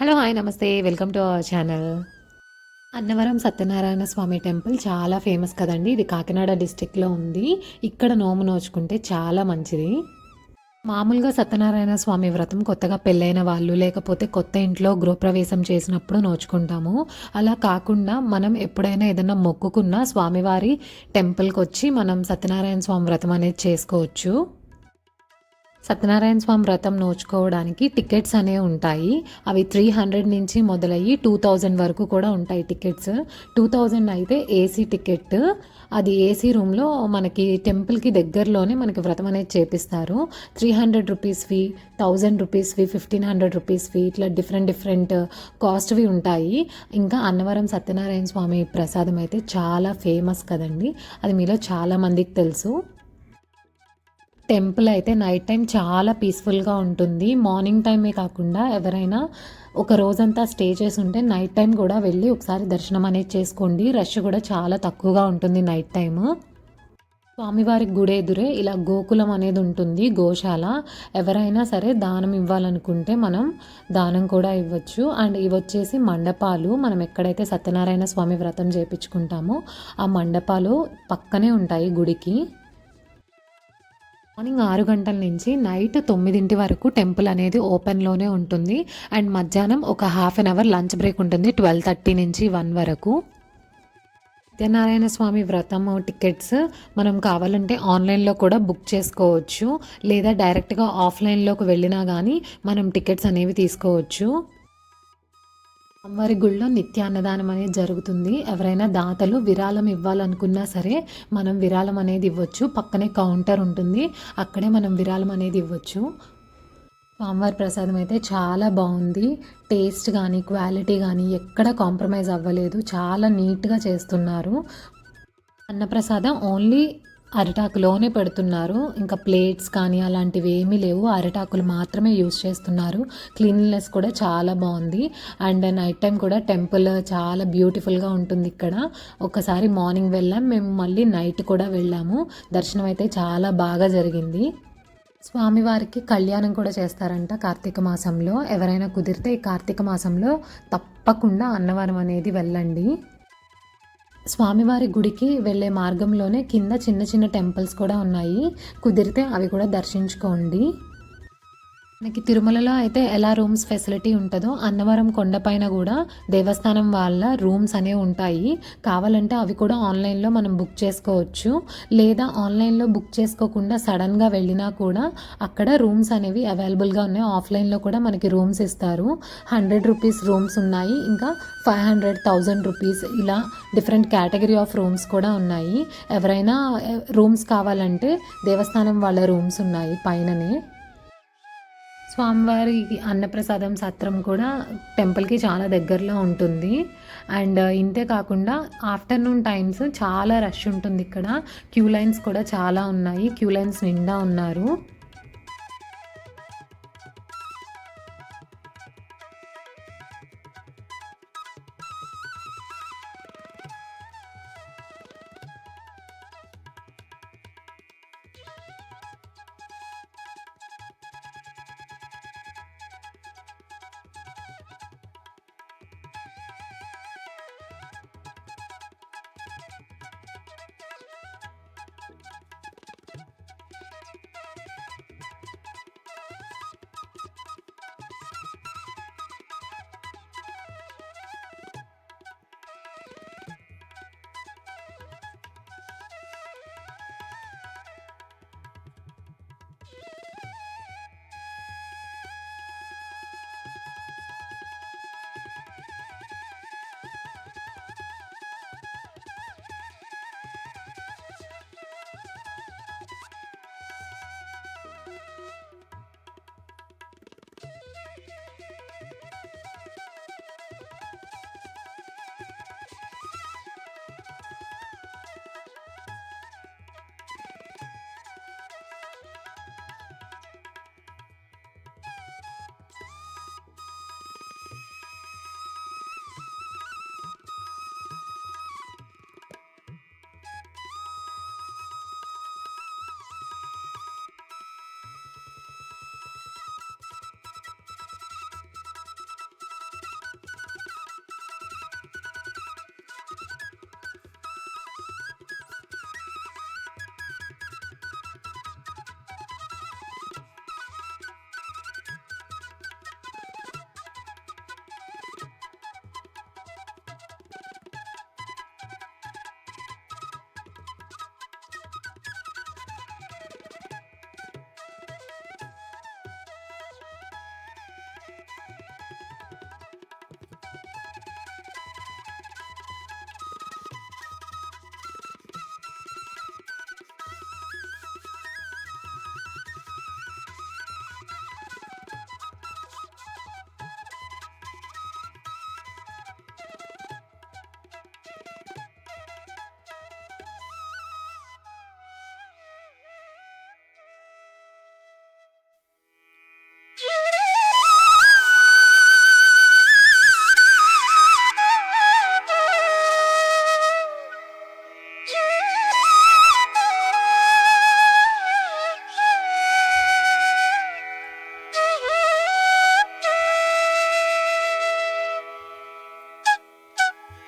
Hello hi నమస్తే welcome to our channel. Annavaram Satyanarayana Swamy temple చాలా famous కదండి. ఇది కాకినాడ డిస్టిక్లో ఉంది. ఇక్కడ నోము నోచుకుంటే చాలా మంచిది. మామూలుగా సత్యనారాయణ స్వామి వ్రతం కొత్తగా పెళ్ళైన వాళ్ళు లేకపోతే కొత్త ఇంట్లో గృహప్రవేశం చేసినప్పుడు నోచుకుంటాము. అలా కాకుండా మనం ఎప్పుడైనా ఏదైనా మొక్కుకున్న స్వామివారి టెంపుల్కి వచ్చి మనం సత్యనారాయణ స్వామి వ్రతం అనేది చేసుకోవచ్చు. సత్యనారాయణ స్వామి వ్రతం నోచుకోవడానికి టికెట్స్ అనేవి ఉంటాయి. అవి 300 నుంచి మొదలయ్యి 2000 వరకు కూడా ఉంటాయి టికెట్స్. 2000 అయితే ఏసీ టికెట్. అది ఏసీ రూమ్లో మనకి టెంపుల్కి దగ్గరలోనే మనకి వ్రతం అనేది చేపిస్తారు. 300 rupees fee, 1000 rupees fee, 1500 rupees fee, ఇట్లా డిఫరెంట్ కాస్ట్వి ఉంటాయి. ఇంకా అన్నవరం సత్యనారాయణ స్వామి ప్రసాదం అయితే చాలా ఫేమస్ కదండి. అది మీలో చాలామందికి తెలుసు. టెంపుల్ అయితే నైట్ టైం చాలా పీస్ఫుల్గా ఉంటుంది. మార్నింగ్ టైమే కాకుండా ఎవరైనా ఒక రోజంతా స్టే చేసి ఉంటే నైట్ టైం కూడా వెళ్ళి ఒకసారి దర్శనం అనేది చేసుకోండి. రష్ కూడా చాలా తక్కువగా ఉంటుంది నైట్ టైము. స్వామివారి గుడి ఎదురే ఇలా గోకులం అనేది ఉంటుంది, గోశాల. ఎవరైనా సరే దానం ఇవ్వాలనుకుంటే మనం దానం కూడా ఇవ్వచ్చు. అండ్ ఇవి వచ్చేసి మండపాలు. మనం ఎక్కడైతే సత్యనారాయణ స్వామి వ్రతం చేయించుకుంటామో ఆ మండపాలు పక్కనే ఉంటాయి గుడికి. మార్నింగ్ 6 గంటల నుంచి నైట్ 9 వరకు టెంపుల్ అనేది ఓపెన్లోనే ఉంటుంది. అండ్ మధ్యాహ్నం ఒక half an hour lunch break ఉంటుంది 12:30 నుంచి 1 వరకు. సత్యనారాయణ స్వామి వ్రతం టికెట్స్ మనం కావాలంటే ఆన్లైన్లో కూడా బుక్ చేసుకోవచ్చు, లేదా డైరెక్ట్గా ఆఫ్లైన్లోకి వెళ్ళినా కానీ మనం టికెట్స్ అనేవి తీసుకోవచ్చు. అమ్మవారి గుళ్ళో నిత్య అన్నదానం అనేది జరుగుతుంది. ఎవరైనా దాతలు విరాళం ఇవ్వాలనుకున్నా సరే మనం విరాళం అనేది ఇవ్వచ్చు. పక్కనే కౌంటర్ ఉంటుంది, అక్కడే మనం విరాళం అనేది ఇవ్వచ్చు. అమ్మవారి ప్రసాదం అయితే చాలా బాగుంది. టేస్ట్ కానీ క్వాలిటీ కానీ ఎక్కడ కాంప్రమైజ్ అవ్వలేదు. చాలా నీట్గా చేస్తున్నారు. అన్నప్రసాదం ఓన్లీ అరిటాకులోనే పెడుతున్నారు. ఇంకా ప్లేట్స్ కానీ అలాంటివి ఏమీ లేవు. అరిటాకులు మాత్రమే యూస్ చేస్తున్నారు. క్లీన్లీనెస్ కూడా చాలా బాగుంది. అండ్ నైట్ టైం కూడా టెంపుల్ చాలా బ్యూటిఫుల్గా ఉంటుంది ఇక్కడ. ఒకసారి మార్నింగ్ వెళ్ళాం మేము, మళ్ళీ నైట్ కూడా వెళ్ళాము. దర్శనం అయితే చాలా బాగా జరిగింది. స్వామివారికి కళ్యాణం కూడా చేస్తారంట కార్తీక మాసంలో. ఎవరైనా కుదిరితే ఈ కార్తీక మాసంలో తప్పకుండా అన్నవరం అనేది వెళ్ళండి. స్వామివారి గుడికి వెళ్ళే మార్గంలోనే కింద చిన్న చిన్న టెంపుల్స్ కూడా ఉన్నాయి. కుదిరితే అవి కూడా దర్శించుకోండి. మనకి తిరుమలలో అయితే ఎలా రూమ్స్ ఫెసిలిటీ ఉంటుందో అన్నవరం కొండపైన కూడా దేవస్థానం వాళ్ళ రూమ్స్ అనేవి ఉంటాయి. కావాలంటే అవి కూడా ఆన్లైన్లో మనం బుక్ చేసుకోవచ్చు. లేదా ఆన్లైన్లో బుక్ చేసుకోకుండా సడన్గా వెళ్ళినా కూడా అక్కడ రూమ్స్ అనేవి అవైలబుల్గా ఉన్నాయి. ఆఫ్లైన్లో కూడా మనకి రూమ్స్ ఇస్తారు. 100 రూపీస్ రూమ్స్ ఉన్నాయి, ఇంకా 500, 1000 రూపీస్ ఇలా డిఫరెంట్ కేటగిరీ ఆఫ్ రూమ్స్ కూడా ఉన్నాయి. ఎవరైనా రూమ్స్ కావాలంటే దేవస్థానం వాళ్ళ రూమ్స్ ఉన్నాయి పైననే. స్వామివారి అన్నప్రసాదం సత్రం కూడా టెంపుల్కి చాలా దగ్గరలో ఉంటుంది. అండ్ ఇంతే కాకుండా ఆఫ్టర్నూన్ టైమ్స్ చాలా రష్ ఉంటుంది ఇక్కడ. క్యూ లైన్స్ కూడా చాలా ఉన్నాయి. క్యూ లైన్స్ నిండా ఉన్నారు.